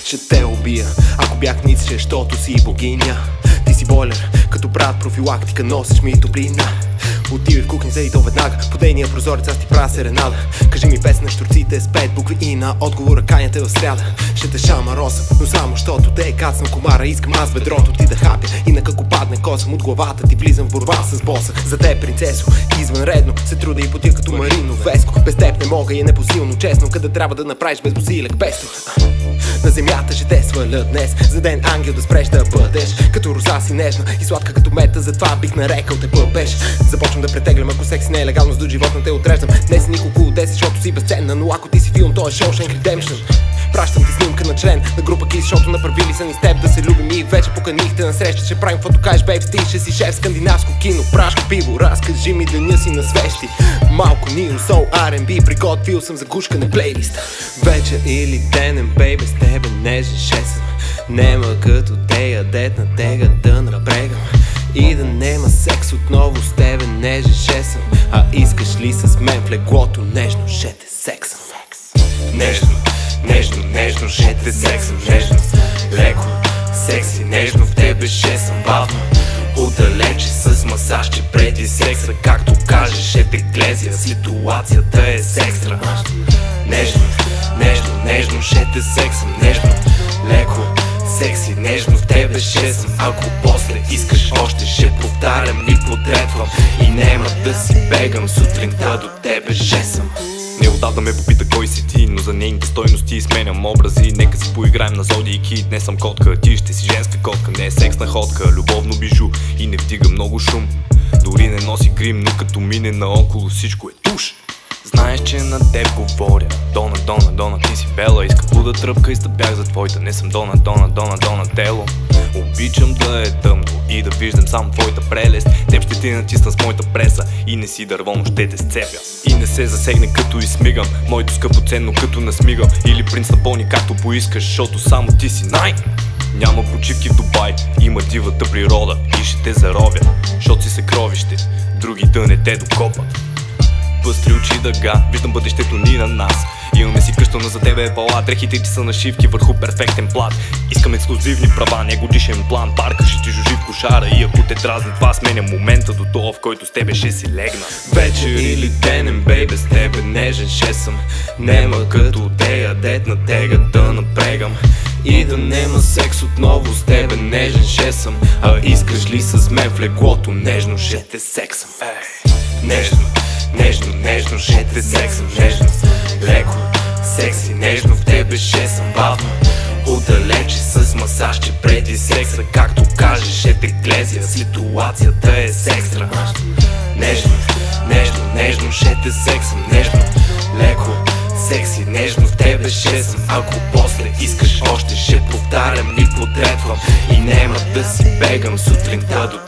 Ще те убия, ако бях нице, защото си богиня. Ти си бойлер, като брат профилактика, носиш ми топлина. Отивай в кухнята и то веднага, по дейния прозорец аз ти правя серенада. Кажи ми песен на щурците с 5 букви и на отговора канята в сряда. Ще те шамаросам, но само щото те е кацнал комара. Искам аз бедрото ти да хапя, инак ако падне косъм от главата ти влизам в борба с боса. За те, принцесо, извънредно се труда и потия като Марино Веско. Без теб не мога и е непосилно честно, къде трябва да направиш безбосилек песто. На земята ще те сваля днес, за ден ангел да спреш да бъдеш. Като роза си нежна и сладка като мета, затова бих нарекал те пъпеш. Започвам да претеглям, ако секси не е легално, с до животна те отреждам. Не си николко от 10, защото си безценна, но ако ти си филм, то е Shawshank Redemption. Пращам ти снимка на член на група Kiss, защото направили са ни с теб да се любим и вече поканихте на среща. Ще правим каквото кажеш, бейб, ти ще си шеф скандинавско кино, прашко пиво, разкажи ми деня си на свещи. Малко Neo Soul R&B, приготвил съм за гушкане плейлист. Вечер или денен, бейбе, с тебе нежен шесъм. Нема като тея, дет на тега да напрегам. И да нема секс отново с тебе нежен шесъм. А искаш ли с мен в леглото нежно ще те сексам? Нежно, нежно, нежно ще те сексам. Нежно, леко, секси, нежно в тебе ще съм. Бавно, отдалече с масаж, че преди секса, както кажеш, ще те глезя. Ситуацията е с екстра. Нежно, нежно, нежно ще те сексам. Нежно, леко, секси, нежно в тебе ще съм. Ако после искаш още, ще повтарям и потретвам. И нема да си бегам, сутринта до тебе ще съм. Неотдавна ме попита кой си ти, но за нейните стойности сменям образи. Нека си поиграем на зодийки, днес съм котка, ти ще си женска котка. Не е секс находка, любовно бижу и не вдига много шум. Дори не носи грим, но като мине наоколо всичко е туш. Знаеш, че на теб говоря. Дона, Дона, Дона, ти си бела. Иска луда тръпка и бях за твоята. Не съм Дона, Дона, Дона, Дона тело. Обичам да е тъмно и да виждам само твоята прелест. Теб ще ти натисна с моята преса и не си дърво, ще те сцепя. И не се засегне като измигам, моето скъпоценно като насмигам. Или принц на пони както поискаш, защото само ти си най. Няма почивки в Дубай, има дивата природа и ще те заробя, защото си съкровище, други да не те докопат. Пъстри очи дъга, виждам бъдещето ни на нас. Имаме си къща, но за тебе е пала. Дрехите ти са нашивки върху перфектен плат. Искам ексклюзивни права, не годишен план. Парка ще ти жужи в кошара и ако те дразни това, сменя момента до това, в който с тебе ще си легна. Вечер или денен, бейбе, с тебе нежен ще съм. Нема като тея, дет на тега да напрегам. И да нема секс отново с тебе нежен ще съм. А искаш ли с мен в леглото нежно ще те сексам? Нежно, нежно, нежно ще те сексам. Нежно, леко, секси, нежно в тебе ще съм. Бавно, отдалече с масаж, че преди секса, както кажеш, ще те глезя. Ситуацията е с екстра. Нежно, нежно, нежно ще те сексам. Нежно, леко, секси, нежно в тебе ще съм. Ако после искаш още, ще повтарям и потретвам. И нема да си бегам сутринта до